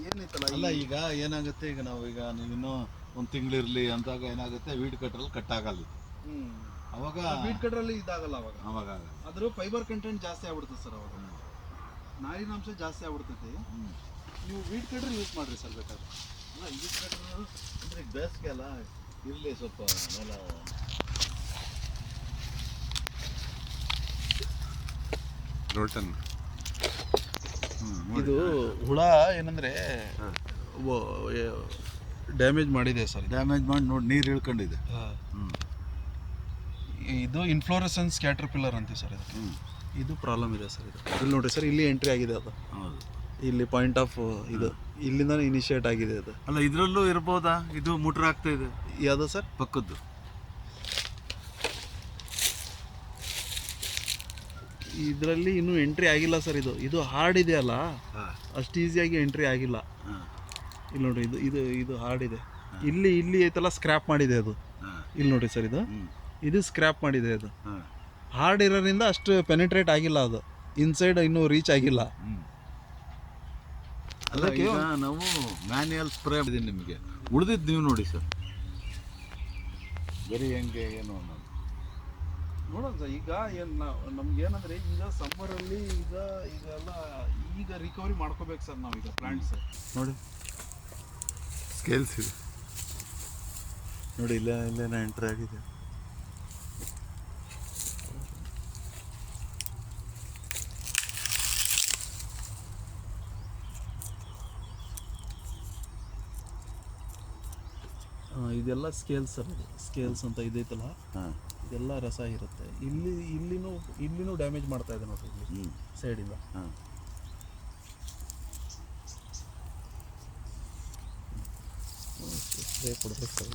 ಏನೈತಲ್ಲ ಅಲ್ಲ ಈಗ ಏನಾಗುತ್ತೆ, ಈಗ ನಾವು ಈಗ ನೀವಿನ್ನೂ ಒಂದು ತಿಂಗಳಿರಲಿ ಅಂದಾಗ ಏನಾಗುತ್ತೆ, ವೀಡ್ ಕಟ್ರಲ್ಲಿ ಕಟ್ ಆಗಲ್ಲ ಇದು. ಅವಾಗ ಬೀಟ್ ಕಟ್ರಲ್ಲಿ ಇದಾಗಲ್ಲ ಅವಾಗ. ಅವಾಗ ಅದ್ರ ಫೈಬರ್ ಕಂಟೆಂಟ್ ಜಾಸ್ತಿ ಆಗ್ಬಿಡ್ತದೆ ಸರ್. ಅವಾಗ ನಾರಿನಾಂಶ ಜಾಸ್ತಿ ಆಗ್ಬಿಡ್ತೈತಿ. ನೀವು ವೀಟ್ ಕಟ್ರ್ ಯೂಸ್ ಮಾಡಿರಿ ಸರ್ ಬೇಕಾದ್ರೆ. ಅಲ್ಲ ವೀಡ್ ಕಟ್ರ್ ಅಂದರೆ ಬೇಸಿಗೆ ಅಲ್ಲ, ಇರಲಿ ಸ್ವಲ್ಪ ನೆಲ. ರೋಟನ್ ಇದು ಹುಳ ಏನಂದರೆ ಡ್ಯಾಮೇಜ್ ಮಾಡಿದೆ ಸರ್. ಡ್ಯಾಮೇಜ್ ಮಾಡಿ ನೋಡಿ ನೀರು ಇಳ್ಕೊಂಡಿದೆ. ಇದು ಇನ್ಫ್ಲೋರೆಸೆನ್ಸ್ ಕ್ಯಾಟರ್ಪಿಲ್ಲರ್ ಅಂತೀವಿ ಸರ್ ಇದಕ್ಕೆ. ಇದು ಪ್ರಾಬ್ಲಮ್ ಇದೆ ಸರ್. ಇದು ಇಲ್ಲಿ ನೋಡಿರಿ ಸರ್, ಇಲ್ಲಿ ಎಂಟ್ರಿ ಆಗಿದೆ ಅದು. ಹೌದು, ಇಲ್ಲಿ ಪಾಯಿಂಟ್ ಆಫ್ ಇದು ಇಲ್ಲಿಂದ ಇನಿಷಿಯೇಟ್ ಆಗಿದೆ ಅದು. ಅಲ್ಲ ಇದರಲ್ಲೂ ಇರ್ಬೋದಾ? ಇದು ಮುಟ್ರ ಆಗ್ತಾ ಇದೆ. ಯಾವುದು ಸರ್? ಪಕ್ಕದ್ದು ಇದರಲ್ಲಿ ಇನ್ನೂ ಎಂಟ್ರಿ ಆಗಿಲ್ಲ ಸರ್. ಇದು ಹಾರ್ಡ್ ಇದೆ ಅಲ್ಲ, ಅಷ್ಟು ಈಸಿಯಾಗಿ ಎಂಟ್ರಿ ಆಗಿಲ್ಲ. ಇಲ್ಲಿ ನೋಡಿರಿ, ಇದು ಹಾರ್ಡ್ ಇದೆ. ಇಲ್ಲಿ ಐತಲ್ಲ, ಸ್ಕ್ರ್ಯಾಪ್ ಮಾಡಿದೆ ಅದು. ಇಲ್ಲಿ ನೋಡಿ ಸರ್, ಇದು ಸ್ಕ್ರ್ಯಾಪ್ ಮಾಡಿದೆ. ಅದು ಹಾರ್ಡ್ ಇರೋದ್ರಿಂದ ಅಷ್ಟು ಪೆನಿಟ್ರೇಟ್ ಆಗಿಲ್ಲ, ಅದು ಇನ್ಸೈಡ್ ಇನ್ನೂ ರೀಚ್ ಆಗಿಲ್ಲ. ಅದಕ್ಕೆ ನಾವು ಮ್ಯಾನ್ಯಲ್ ಸ್ಪ್ರೇ ಮಾಡಿದ್ದೀನಿ ನಿಮಗೆ. ಉಳಿದಿದ್ದು ನೀವು ನೋಡಿ ಸರ್, ಬರೀ ಹೆಂಗೆ ಏನು ಅನ್ನೋದು ನೋಡೋಣ ಸರ್. ಈಗ ನಮ್ಗೆ ಏನಂದರೆ, ಈಗ ಸಮ್ಮರಲ್ಲಿ ಈಗೆಲ್ಲ ರಿಕವರಿ ಮಾಡ್ಕೋಬೇಕು ಸರ್ ನಾವೀಗ ಪ್ಲಾಂಟ್ಸ್. ನೋಡಿ ಸ್ಕೇಲ್ಸ್ ಇದೆ ನೋಡಿ, ಇಲ್ಲೇನ ಎಂಟ್ರಿ ಆಗಿದೆ. ಇದೆಲ್ಲ ಸ್ಕೇಲ್ಸ್ ಸರ್. ಸ್ಕೇಲ್ಸ್ ಅಂತ ಇದೈತಲ್ಲ, ಇದೆಲ್ಲ ರಸ ಇರುತ್ತೆ. ಇಲ್ಲಿನೂ ಡ್ಯಾಮೇಜ್ ಮಾಡ್ತಾ ಇದೆ ನೋಡ್ರಿ, ಇಲ್ಲಿ ಸೈಡಿಂದ. ಸ್ಪ್ರೇ ಕೊಡ್ಬೇಕು ಸರ್.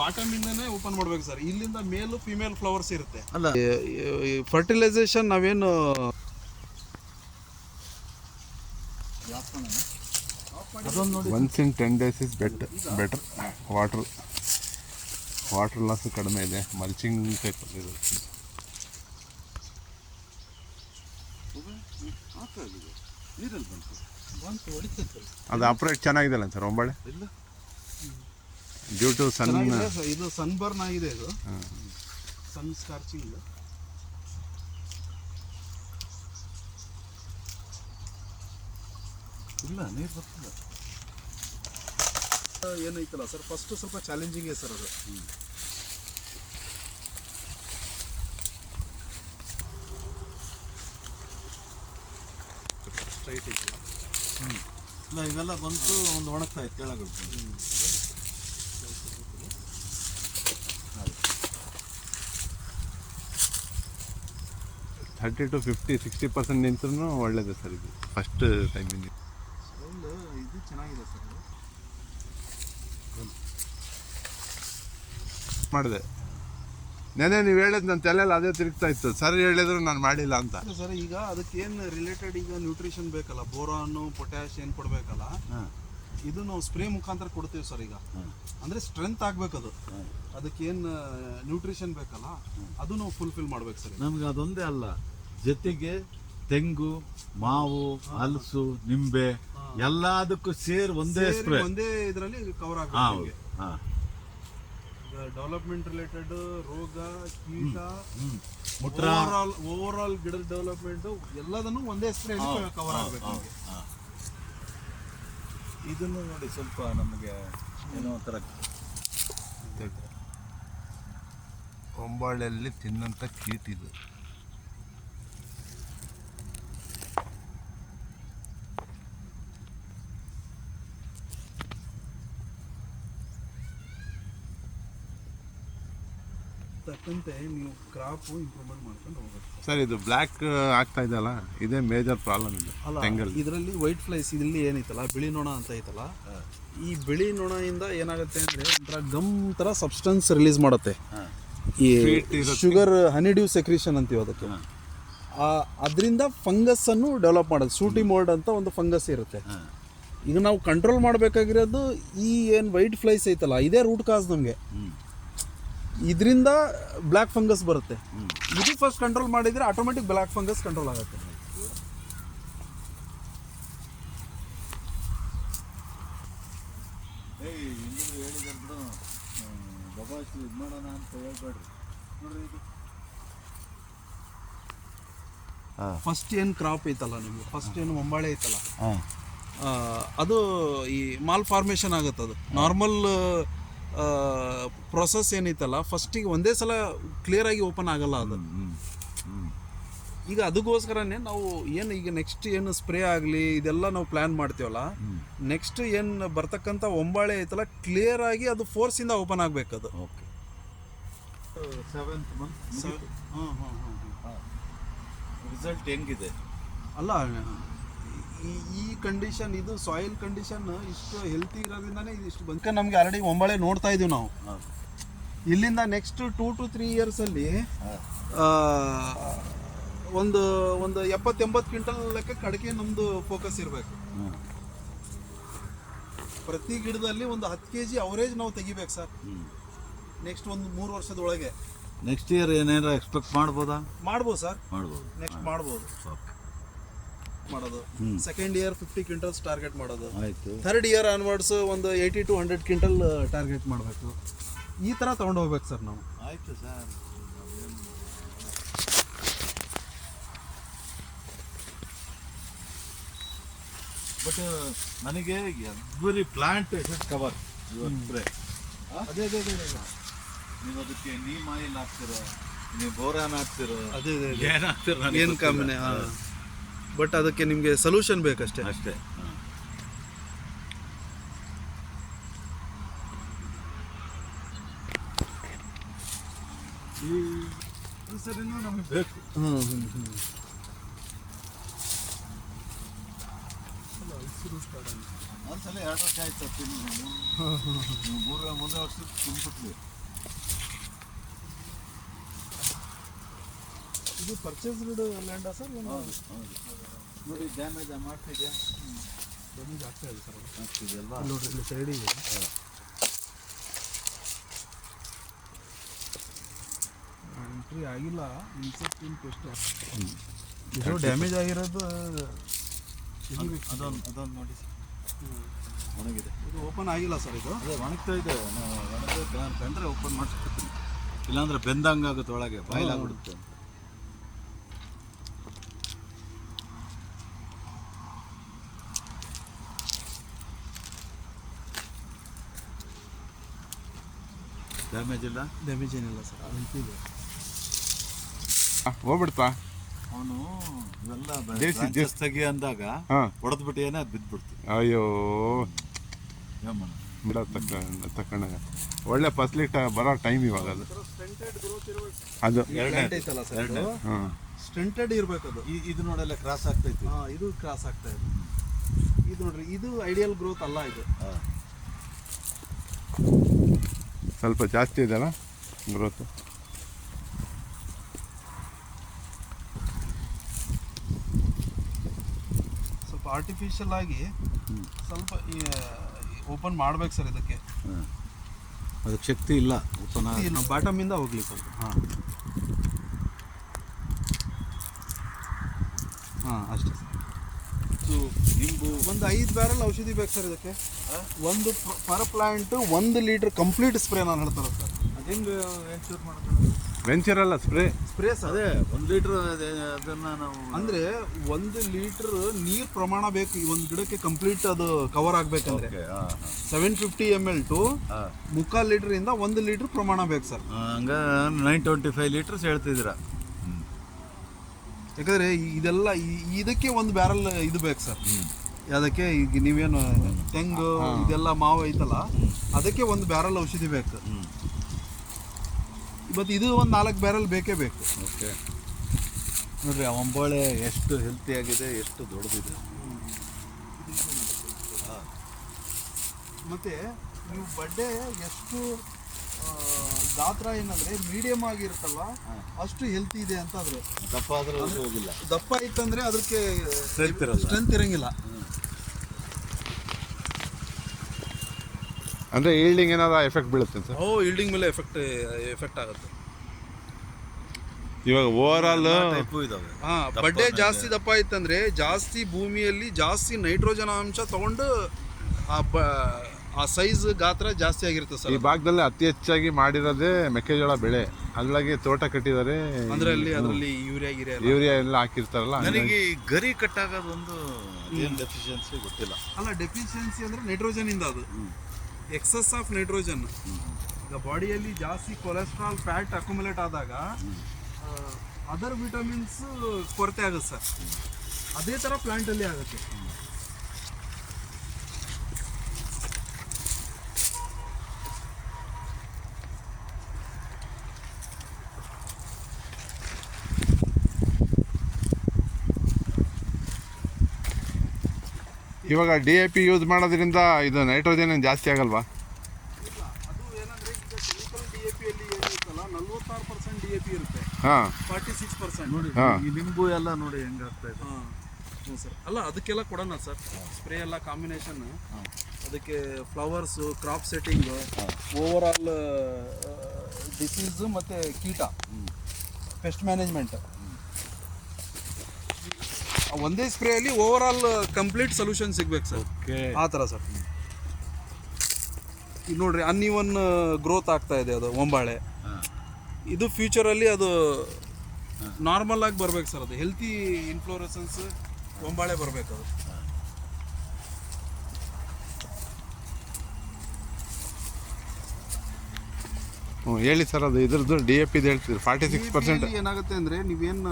ಬಾಟಮ್ ಇಂದನೇ ಓಪನ್ ಮಾಡ್ಬೇಕು ಸರ್. ಇಲ್ಲಿಂದ ಮೇಲು ಫಿಮೇಲ್ ಫ್ಲವರ್ಸ್ ಇರುತ್ತೆ. ಅಲ್ಲ ಫರ್ಟಿಲೈಸೇಷನ್ ನಾವೇನು once in 10 days is better. Water loss ಕಡಿಮೆ ಇದೆ. ಮಲ್ಚಿಂಗ್ ಟೈಪ್ ಇದೆ. ನೀರಲ್ಲಿ ಬಂತು ಅದು ಆಪ್ರೇಟ್ ಚೆನ್ನಾಗಿದೆಲ್ಲ ಸರ್ ಒಂಬಳೆ. ಇಲ್ಲ, ಡ್ಯೂ ಟು ಸನ್. ಇದು ಸನ್ ಬರ್ನ್ ಆಗಿದೆ. ಇದು ಸನ್ ಸ್ಕಾರ್ಚಿಂಗ್. ಇಲ್ಲ, ನೀರು ಬರ್ತಿಲ್ಲ. ಏನೈತಲ್ಲ ಸರ್, ಫಸ್ಟ್ ಸ್ವಲ್ಪ ಚಾಲೆಂಜಿಂಗ್ ಇದೆ ಸರ್ ಅದು. ಸ್ಟ್ರೈಟ್ ಇದೆ. ಇಲ್ಲ, ಇವೆಲ್ಲ ಬಂತು, ಒಂದು ಒಣಗ್ತಾ ಇತ್ತು ಕೆಳಗೆ. 30 to 50, 60% ನಿಂತ್ರೂ ಒಳ್ಳೇದು ಸರ್. ಇದು ಫಸ್ಟ್ ಟೈಮಿಂದ ಇದು ಚೆನ್ನಾಗಿದೆ ಸರ್. ಮಾಡಿದೆ ನೆನೆ ನೀವು ಹೇಳಿದ್ ನನ್ನ ತಲೆಯಲ್ಲಿ ಅದೇ ತಿರುಗ್ತಾ ಇತ್ತು. ಸರ್ ಹೇಳಿದ್ರು ನಾನು ಮಾಡಿಲ್ಲ ಅಂತ. ಸರ್ ಈಗ ಅದಕ್ಕೆ ಏನು ರಿಲೇಟೆಡ್ ಈಗ ನ್ಯೂಟ್ರಿಷನ್ ಬೇಕಲ್ಲ, ಬೋರಾನು ಪೊಟ್ಯಾಶ್ ಏನು ಕೊಡಬೇಕಲ್ಲ, ಇದು ನಾವು ಸ್ಪ್ರೇ ಮುಖಾಂತರ ಕೊಡ್ತೀವಿ ಸರ್. ಈಗ ಅಂದರೆ ಸ್ಟ್ರೆಂತ್ ಆಗಬೇಕು ಅದು. ಅದಕ್ಕೆ ಏನು ನ್ಯೂಟ್ರಿಷನ್ ಬೇಕಲ್ಲ, ಅದು ನಾವು ಫುಲ್ಫಿಲ್ ಮಾಡ್ಬೇಕು ಸರ್. ನಮ್ಗೆ ಅದೊಂದೇ ಅಲ್ಲ, ಜೊತೆಗೆ ತೆಂಗು, ಮಾವು, ಹಲಸು, ನಿಂಬೆ ಎಲ್ಲದಕ್ಕೂ ಒಂದೇ ಸ್ಪ್ರೇ, ಒಂದೇ ಇದರಲ್ಲಿ ಕವರ್ ಆಗಬೇಕು. ಡೆವಲಪ್ಮೆಂಟ್ ರಿಲೇಟೆಡ್ ರೋಗ, ಕೀಟ, ಓವರ್ ಆಲ್ ಗಿಡದ ಡೆವಲಪ್ಮೆಂಟ್ ಎಲ್ಲದನ್ನು ಒಂದೇ ಸ್ಪ್ರೇ ಕವರ್ ಆಗಬೇಕು. ಇದನ್ನು ನೋಡಿ, ಸ್ವಲ್ಪ ನಮಗೆ ಏನೋ ಒಂಥರ ಒಂಬಾಳೆಯಲ್ಲಿ ತಿನ್ನಂಥ ಕೀಟ ಇದು. ತಕ್ಕಂತೆ ನೀವು ಕ್ರಾಪ್ ಇಂಪ್ರೂವ್ಮೆಂಟ್ ಮಾಡ್ಕೊಂಡು ಹೋಗ್ಬೇಕು ಸರ್. ಇದು ಬ್ಲ್ಯಾಕ್ ಆಗ್ತಾ ಇದೆಯಲ್ಲ, ಇದೇ ಮೇಜರ್ ಪ್ರಾಬ್ಲಮ್ ಇದೆ ತೆಂಗಲ್ಲಿ. ಇದರಲ್ಲಿ ವೈಟ್ ಫ್ಲೈಸ್ ಇಲ್ಲಿ ಏನೈತಲ್ಲ, ಬಿಳಿ ನೊಣ ಅಂತ ಐತಲ್ಲ, ಈ ಬಿಳಿ ನೊಣದಿಂದ ಏನಾಗುತ್ತೆ ಅಂದರೆ ಒಂಥರ ಗಮ್ ಥರ ಸಬ್ಸ್ಟೆನ್ಸ್ ರಿಲೀಸ್ ಮಾಡುತ್ತೆ. ಈ ಶುಗರ್ ಹನಿಡ್ಯೂ ಸೆಕ್ರೀಷನ್ ಅಂತೀವಿ ಅದಕ್ಕೆ. ಅದರಿಂದ ಫಂಗಸ್ಸನ್ನು ಡೆವಲಪ್ ಮಾಡೋದು. ಸೂಟಿ ಮೋಲ್ಡ್ ಅಂತ ಒಂದು ಫಂಗಸ್ ಇರುತ್ತೆ. ಈಗ ನಾವು ಕಂಟ್ರೋಲ್ ಮಾಡಬೇಕಾಗಿರೋದು ಈ ಏನು ವೈಟ್ ಫ್ಲೈಸ್ ಐತಲ್ಲ, ಇದೇ ರೂಟ್ ಕಾಸ್ ನಮಗೆ. ಇದರಿಂದ ಬ್ಲ್ಯಾಕ್ ಫಂಗಸ್ ಬರುತ್ತೆ. ಇದು ಫಸ್ಟ್ ಕಂಟ್ರೋಲ್ ಮಾಡಿದರೆ ಆಟೋಮೆಟಿಕ್ ಬ್ಲ್ಯಾಕ್ ಫಂಗಸ್ ಕಂಟ್ರೋಲ್ ಆಗುತ್ತೆ. ಶಬಾಷ್ ಇದು ಮಾಡೋಣ ಅಂತ ಹೇಳ್ಬೇಡ್ರಿ ನೋಡ್ರಿ ಇದು ಫಸ್ಟ್ ಏನು ಕ್ರಾಪ್ ಐತಲ್ಲ ನಿಮಗೆ, ಫಸ್ಟ್ ಏನು ಒಂಬಾಳೆ ಐತಲ್ಲ, ಹಾಂ ಅದು ಈ ಮಾಲ್ ಫಾರ್ಮೇಷನ್ ಆಗುತ್ತೆ. ಅದು ನಾರ್ಮಲ್ ಪ್ರೊಸೆಸ್ ಏನೈತಲ್ಲ ಫಸ್ಟಿಗೆ ಒಂದೇ ಸಲ ಕ್ಲಿಯರ್ ಆಗಿ ಓಪನ್ ಆಗಲ್ಲ ಅದು. ಈಗ ಅದಕ್ಕೋಸ್ಕರನೇ ನಾವು ಏನು ಈಗ ನೆಕ್ಸ್ಟ್ ಏನು ಸ್ಪ್ರೇ ಆಗಲಿ ಇದೆಲ್ಲ ನಾವು ಪ್ಲ್ಯಾನ್ ಮಾಡ್ತೀವಲ್ಲ, ನೆಕ್ಸ್ಟ್ ಏನು ಬರ್ತಕ್ಕಂಥ ಒಂಬಾಳೆ ಐತಲ್ಲ ಕ್ಲಿಯರ್ ಆಗಿ ಅದು ಫೋರ್ಸಿಂದ ಓಪನ್ ಆಗಬೇಕದು. ಓಕೆ 7th ಮಂತ್ ರಿಸಲ್ಟ್ ಹೆಂಗಿದೆ? ಅಲ್ಲ ಈ ಕಂಡೀಷನ್, ಇದು ಸಾಯಿಲ್ ಕಂಡೀಷನ್ ಇಷ್ಟು ಹೆಲ್ತಿ ಇರೋದ್ರಿಂದಾನೇ ಇದು ಇಷ್ಟು ಬಂಕ. ನಮಗೆ ಆಲ್ರೆಡಿ ಒಂಬಾಳೆ ನೋಡ್ತಾ ಇದೀವಿ ನಾವು. ಇಲ್ಲಿಂದ ನೆಕ್ಸ್ಟ್ 2 to 3 ಇಯರ್ಸಲ್ಲಿ ಒಂದು 70-80 ಕ್ವಿಂಟಲ್ ಲೆಕ್ಕ ಅಡಿಕೆ ನಮ್ಮದು ಫೋಕಸ್ ಇರಬೇಕು. ಪ್ರತಿ ಗಿಡದಲ್ಲಿ ಒಂದು 10 kg ಅವರೇಜ್ ನಾವು ತೆಗಿಬೇಕು ಸರ್ ನೆಕ್ಸ್ಟ್ ಒಂದು 3 ವರ್ಷದೊಳಗೆ. ನೆಕ್ಸ್ಟ್ ಇಯರ್ ಏನಾರ ಎಕ್ಸ್ಪೆಕ್ಟ್ ಮಾಡ್ಬೋದಾ? ಮಾಡ್ಬೋದು ಸರ್, ಮಾಡ್ಬೋದು. ನೆಕ್ಸ್ಟ್ ಮಾಡ್ಬೋದು ಮಾಡೋದು. ಸೆಕೆಂಡ್ ಇಯರ್ 50 ಕ್ವಿಂಟಲ್ಸ್ ಟಾರ್ಗೆಟ್ ಮಾಡೋದು. ಆಯಿತು. ಥರ್ಡ್ ಇಯರ್ ಆನ್ವರ್ಡ್ಸ್ ಒಂದು 80 to 100 ಕ್ವಿಂಟಲ್ ಟಾರ್ಗೆಟ್ ಮಾಡಬೇಕು. ಈ ಥರ ತೊಗೊಂಡು ಹೋಗ್ಬೇಕು ಸರ್ ನಾವು. ಆಯಿತು ಸರ್. ಬಟ್ ನನಗೆ every plant should cover your spray. ಅದೇ ನೀವು ಅದಕ್ಕೆ ನೀಮ್ ಆಯಿಲ್ ಹಾಕ್ತಿರೋ, ನೀವು ಬೋರಾನ್ ಹಾಕ್ತಿರೋ, ಅದೇ ಏನು ಹಾಕ್ತಿರೋ ಏನು ಕಮ್ಮಿನೇ. ಬಟ್ ಅದಕ್ಕೆ ನಿಮಗೆ ಸೊಲ್ಯೂಷನ್ ಬೇಕಷ್ಟೇ. ಅಷ್ಟೇ. ಈ ಸರಿನೂ ನಮಗೆ ಬೇಕು. ಒಂದ್ಸಲ 2 ವರ್ಷ ಆಯ್ತು ತಿಂದು ನಾವು. 3 ವರ್ಷ ತಿನ್ಬಿಟ್ವಿ. ಇದು ಪರ್ಚೇಸ್ಡ್ ಲ್ಯಾಂಡಾ ಸರ್? ನೋಡಿ ಡ್ಯಾಮೇಜ್ ಮಾಡ್ತಿದ್ಯಾ? ಡ್ಯಾಮೇಜ್ ಆಗ್ತಾ ಇದೆ ಸರ್. ಆಗ್ತಿದೆಯಲ್ವಾ? ನೋಡ್ರಿ ಇಲ್ಲಿ ಸೈಡಿಗೆ ಎಂಟ್ರಿ ಆಗಿಲ್ಲ. ಇನ್ಸೆಕ್ಟಿನ್ ಟೆಸ್ಟ್ ಇದು ಡ್ಯಾಮೇಜ್ ಆಗಿರೋದು ಅದೊಂದು ನೋಡಿ ಸರ್, ಒಣಗಿದೆ. ಇದು ಓಪನ್ ಆಗಿಲ್ಲ ಸರ್. ಇದು ಅದೇ ಒಣಗ್ತಾ ಇದೆ. ನಾನು ಕಂಡ್ರೆ ಓಪನ್ ಮಾಡಿಸ್ಕೊತೀನಿ, ಇಲ್ಲಾಂದ್ರೆ ಬೆಂದಂಗಾಗುತ್ತೆ, ಒಳಗೆ ಬಾಯ್ಲಾಗ್ಬಿಡುತ್ತೆ. ಡ್ಯಾಮೇಜ್ ಇಲ್ಲ? ಡ್ಯಾಮೇಜ್ ಏನಿಲ್ಲ ಸರ್. ನಿಂತಿದೆ. ಹೋಗ್ಬಿಡ್ತಾ ಅವನು ಇವೆಲ್ಲ ದೇಸಿ ತೆಗಿ ಅಂದಾಗ ಹಾಂ ಹೊಡೆದ್ಬಿಟ್ಟು ಏನೇ ಅದು ಬಿದ್ದುಬಿಡ್ತು. ಅಯ್ಯೋ ಏನ್ ಬಿಡ ತಕೊಂಡ ಒಳ್ಳೆ ಫಸ್ಲಿಗೆ ಬರೋ ಟೈಮ್ ಇವಾಗ ಅದು. ಅದು ಪ್ಲಾಂಟ್ ಐತಲ್ಲ ಸರ್, ಇದು ಹಾಂ ಸ್ಟೆಂಟೆಡ್ ಇರಬೇಕು. ಅದು ಇದು ನೋಡೆಲ್ಲ ಕ್ರಾಸ್ ಆಗ್ತೈತಿ. ಇದು ಕ್ರಾಸ್ ಆಗ್ತಾ ಇದೆ. ಇದು ನೋಡ್ರಿ, ಇದು ಐಡಿಯಲ್ ಗ್ರೋತ್ ಅಲ್ಲ. ಇದು ಸ್ವಲ್ಪ ಜಾಸ್ತಿ ಇದೆಯಲ್ಲ ಗ್ರೋತ್. ಸ್ವಲ್ಪ ಆರ್ಟಿಫಿಷಿಯಲ್ ಆಗಿ ಸ್ವಲ್ಪ ಓಪನ್ ಮಾಡ್ಬೇಕು ಸರ್. ಇದಕ್ಕೆ ಅದಕ್ಕೆ ಶಕ್ತಿ ಇಲ್ಲ. ಓಪನ್ ಬಾಟಮ್ ಇಂದ ಹೋಗ್ಲಿ ಸ್ವಲ್ಪ. ಹಾಂ ಅಷ್ಟೇ ಸರ್. ನಿಂಬು ಒಂದು 5 ಬ್ಯಾರಲ್ ಔಷಧಿ ಬೇಕು ಸರ್ ಇದಕ್ಕೆ. ಒಂದು per plant 1 litre complete spray ನಾನು ಹೇಳ್ತಾರೆ ಸರ್. ಅದು ಹೆಂಗೆ ಎನ್ಶೂರ್ ಮಾಡ್ತಾರೆ? ವೆಂಚರ್ ಅಲ್ಲ ಸ್ಪ್ರೇ ಸರ್. ಅದೇ 1 ಲೀಟ್ರ್ ಅದನ್ನು ನಾವು ಅಂದರೆ 1 ಲೀಟ್ರ್ ನೀರು ಪ್ರಮಾಣ ಬೇಕು ಈ ಒಂದು ಗಿಡಕ್ಕೆ ಕಂಪ್ಲೀಟ್ ಅದು ಕವರ್ ಆಗಬೇಕಂದ್ರೆ. 750 ml ಟು 3/4 ಲೀಟ್ರಿಂದ 1 ಲೀಟ್ರ್ ಪ್ರಮಾಣ ಬೇಕು ಸರ್. ಹಂಗೆ 925 ಲೀಟರ್ಸ್ ಹೇಳ್ತಿದ್ದೀರಾ? ಯಾಕಂದರೆ ಇದೆಲ್ಲ ಇದಕ್ಕೆ 1 ಬ್ಯಾರಲ್ ಇದು ಬೇಕು ಸರ್. ಅದಕ್ಕೆ ಈಗ ನೀವೇನು ತೆಂಗು ಇದೆಲ್ಲ ಮಾವು ಐತಲ್ಲ, ಅದಕ್ಕೆ 1 ಬ್ಯಾರಲ್ ಔಷಧಿ ಬೇಕು. ಇವತ್ತು ಇದು ಒಂದು 4 ಬ್ಯಾರಲ್ ಬೇಕೇ ಬೇಕು. ಓಕೆ ನೋಡ್ರಿ, ಆ ಒಂಬಾಳೆ ಎಷ್ಟು ಹೆಲ್ತಿಯಾಗಿದೆ, ಎಷ್ಟು ದೊಡ್ಡದಿದೆ. ಮತ್ತು ನೀವು ಬಡ್ಡೆ ಎಷ್ಟು ಗಾತ್ರ ಏನಂದರೆ ಮೀಡಿಯಮ್ ಆಗಿರುತ್ತಲ್ಲ ಅಷ್ಟು ಹೆಲ್ತಿ ಇದೆ ಅಂತ. ಆದರೆ ದಪ್ಪ ಆದ್ರೆ ಹೋಗಿಲ್ಲ. ದಪ್ಪ ಇತ್ತಂದರೆ ಅದಕ್ಕೆ ಸ್ಟ್ರೆಂತ್ ಇರಂಗಿಲ್ಲ. ಅಂದರೆ ಈಲ್ಡಿಂಗ್ ಏನಾದ್ರು ಎಫೆಕ್ಟ್ ಬೀಳುತ್ತೆ ಸರ್? ಈಲ್ಡಿಂಗ್ ಮೇಲೆ ಎಫೆಕ್ಟ್ ಆಗುತ್ತೆ. ಇವಾಗ ಓವರ್ ಆಲ್ ಟೈಪು ಇದಾವೆ. ಬಡ್ಡೆ ಜಾಸ್ತಿ ದಪ್ಪ ಇತ್ತಂದ್ರೆ ಜಾಸ್ತಿ ಭೂಮಿಯಲ್ಲಿ ಜಾಸ್ತಿ ನೈಟ್ರೋಜನ್ ಅಂಶ ತಗೊಂಡು ಆ ಸೈಜ್ ಗಾತ್ರ ಜಾಸ್ತಿ ಆಗಿರುತ್ತೆ ಈ ಸರ್. ಭಾಗದಲ್ಲಿ ಅತಿ ಹೆಚ್ಚಾಗಿ ಮಾಡಿರೋದೇ ಮೆಕ್ಕೆಜೋಳ ಬೆಳೆ, ಅದ್ರೊಳಗೆ ತೋಟ ಕಟ್ಟಿದ್ದಾರೆ, ಅಂದ್ರೆ ಅದರಲ್ಲಿ ಯೂರಿಯಾ ಯೂರಿಯಾ ಎಲ್ಲ ಹಾಕಿರ್ತಾರಲ್ಲ. ನನಗೆ ಈ ಗರಿ ಕಟ್ಟಾಗೋದೊಂದು ಏನು ಡೆಫಿಷಿಯನ್ಸಿ ಗೊತ್ತಿಲ್ಲ. ಅಲ್ಲ, ಡೆಫಿಷಿಯನ್ಸಿ ಅಂದ್ರೆ ನೈಟ್ರೋಜನ್ ಇಂದ ಅದು ಎಕ್ಸಸ್ ಆಫ್ ನೈಟ್ರೋಜನ್. ಈಗ ಬಾಡಿಯಲ್ಲಿ ಜಾಸ್ತಿ ಕೊಲೆಸ್ಟ್ರಾಲ್ ಫ್ಯಾಟ್ ಅಕ್ಯುಮುಲೇಟ್ ಆದಾಗ ಅದರ್ ವಿಟಮಿನ್ಸ್ ಕೊರತೆ ಆಗುತ್ತೆ ಸರ್. ಅದೇ ಥರ ಪ್ಲಾಂಟಲ್ಲಿ ಆಗುತ್ತೆ. ಇವಾಗ DAP ಯೂಸ್ ಮಾಡೋದ್ರಿಂದ ಇದು ನೈಟ್ರೋಜನ್ ಏನು ಜಾಸ್ತಿ ಆಗಲ್ವಾ? ಇಲ್ಲ, ಅದು ಏನಂದ್ರೆ ಈಗ ಕೆಮಿಕಲ್ DAP ಅಲ್ಲಿ ಏನಿರುತ್ತಲ್ಲ 46% DAP ಇರುತ್ತೆ, ಹಾಂ 46% ನೋಡಿ ಹಾಂ. ಈ ನಿಂಬು ಎಲ್ಲ ನೋಡಿ ಹೆಂಗಾಗ್ತಾ ಇದೆ. ಹ್ಞೂ ಸರ್. ಅಲ್ಲ, ಅದಕ್ಕೆಲ್ಲ ಕೊಡೋಣ ಸರ್ ಸ್ಪ್ರೇ ಎಲ್ಲ ಕಾಂಬಿನೇಷನ್. ಅದಕ್ಕೆ flowers, crop setting, over all disease ಮತ್ತು ಕೀಟ, ಪೆಸ್ಟ್ ಮ್ಯಾನೇಜ್ಮೆಂಟ್, ಒಂದೇ ಸ್ಪ್ರೇಯಲ್ಲಿ ಓವರ್ ಆಲ್ ಕಂಪ್ಲೀಟ್ ಸೊಲ್ಯೂಷನ್ ಸಿಗ್ಬೇಕು ಸರ್. ಓಕೆ, ಆ ಥರ ಸರ್. ಈಗ ನೋಡ್ರಿ ಅನ್ಇವನ್ ಗ್ರೋತ್ ಆಗ್ತಾ ಇದೆ ಅದು ಒಂಬಾಳೆ. ಇದು ಫ್ಯೂಚರಲ್ಲಿ ಅದು ನಾರ್ಮಲ್ ಆಗಿ ಬರ್ಬೇಕು ಸರ್. ಅದು ಹೆಲ್ತಿ ಇನ್ಫ್ಲೋರೆಸನ್ಸ್ ಒಂಬಾಳೆ ಬರಬೇಕು ಅದು. ಹ್ಞೂ ಹೇಳಿ ಸರ್, ಅದು ಇದ್ರದ್ದು DAP ಇದು ಹೇಳ್ತಿದ್ರು 46%. ಏನಾಗುತ್ತೆ ಅಂದ್ರೆ ನೀವೇನು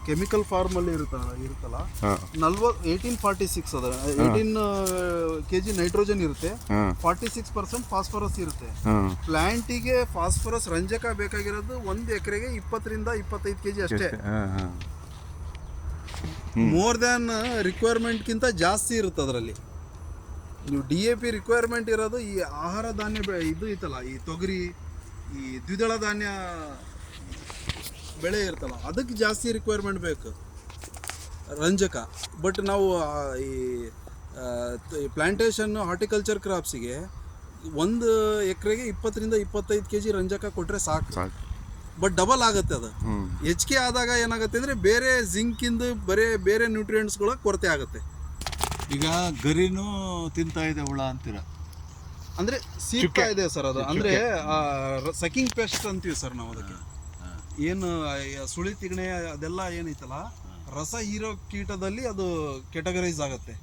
ಕೆಮಿಕಲ್ ಫಾರ್ಮ್ ಅಲ್ಲಿ ಇರುತ್ತಲ್ಲ, ಹಾಂ 1846 ಅದ 18 kg ನೈಟ್ರೋಜನ್ ಇರುತ್ತೆ, ಹಾಂ 46% ಫಾಸ್ಫರಸ್ ಇರುತ್ತೆ. ಹಾಂ ಪ್ಲಾಂಟಿಗೆ ಫಾಸ್ಫರಸ್ ರಂಜಕ ಬೇಕಾಗಿರೋದು 1 ಎಕರೆಗೆ 20 ರಿಂದ 25 kg ಅಷ್ಟೇ. ಹಾಂ ಹಾಂ ಮೋರ್ ದ್ಯಾನ್ ರಿಕ್ವೈರ್ಮೆಂಟ್ಗಿಂತ ಜಾಸ್ತಿ ಇರುತ್ತೆ ಅದರಲ್ಲಿ. ನೀವು DAP ರಿಕ್ವೈರ್ಮೆಂಟ್ ಇರೋದು ಈ ಆಹಾರ ಧಾನ್ಯ ಇದು ಇತ್ತಲ್ಲ, ಈ ತೊಗರಿ, ಈ ದ್ವಿದಳ ಧಾನ್ಯ ಬೆಳೆ ಇರ್ತಲ್ಲ, ಅದಕ್ಕೆ ಜಾಸ್ತಿ ರಿಕ್ವೈರ್ಮೆಂಟ್ ಬೇಕು ರಂಜಕ. ಬಟ್ ನಾವು ಈ ಪ್ಲಾಂಟೇಶನ್ ಹಾರ್ಟಿಕಲ್ಚರ್ ಕ್ರಾಪ್ಸಿಗೆ 1 ಎಕರೆಗೆ 20 ರಿಂದ 25 kg ರಂಜಕ ಕೊಟ್ಟರೆ ಸಾಕು. ಬಟ್ ಡಬಲ್ ಆಗುತ್ತೆ ಅದು. ಹೆಚ್ಚಿಗೆ ಆದಾಗ ಏನಾಗುತ್ತೆ ಅಂದರೆ ಬೇರೆ ಜಿಂಕಿಂದು ಬೇರೆ ನ್ಯೂಟ್ರಿಯೆಂಟ್ಸ್ಗಳ ಕೊರತೆ ಆಗುತ್ತೆ. ಈಗ ಗರಿನೂ ತಿಂತಾ ಇದೆ ಹುಳ ಅಂತೀರ? ಅಂದರೆ ಸೀಕ್ತಾ ಇದೆ ಸರ್ ಅದು. ಅಂದರೆ ಸಕಿಂಗ್ ಪೆಸ್ಟ್ ಅಂತೀವಿ ಸರ್ ನಾವು ಅದಕ್ಕೆ. ಏನು ಸುಳಿ ತಿಗಣೆ ಅದೆಲ್ಲ ಏನೈತಲ್ಲ, ರಸ ಹೀರೋ ಕೀಟದಲ್ಲಿ ಅದು ಕೆಟಗರೈಸ್ ಆಗುತ್ತೆ.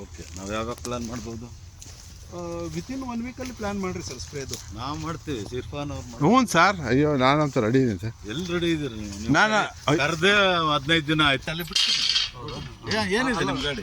ಓಕೆ, ನಾವು ಯಾವಾಗ ಪ್ಲಾನ್ ಮಾಡ್ಬೋದು? ವಿತಿನ್ 1 ವೀಕಲ್ಲಿ ಪ್ಲಾನ್ ಮಾಡಿರಿ ಸರ್ ಸ್ಪ್ರೇದು. ನಾವು ಮಾಡ್ತೀವಿ, ಸಿರ್ಫಾನ್ ಅವ್ರು ಹ್ಞೂ ಸರ್. ಅಯ್ಯೋ ನಾನಂತೂ ರೆಡಿ ಇದ್ದೀನಿ ಸರ್. ಎಲ್ಲಿ ರೆಡಿ ಇದೀರಿ ನೀವು? ನಾನು ಕರೆದೇ 15 ದಿನ ಆಯ್ತು. ಅಲ್ಲಿ ಬಿಡ್ತೀನಿ. ಏನಿದೆ ನಿಮ್ಮ ಗಾಡಿ?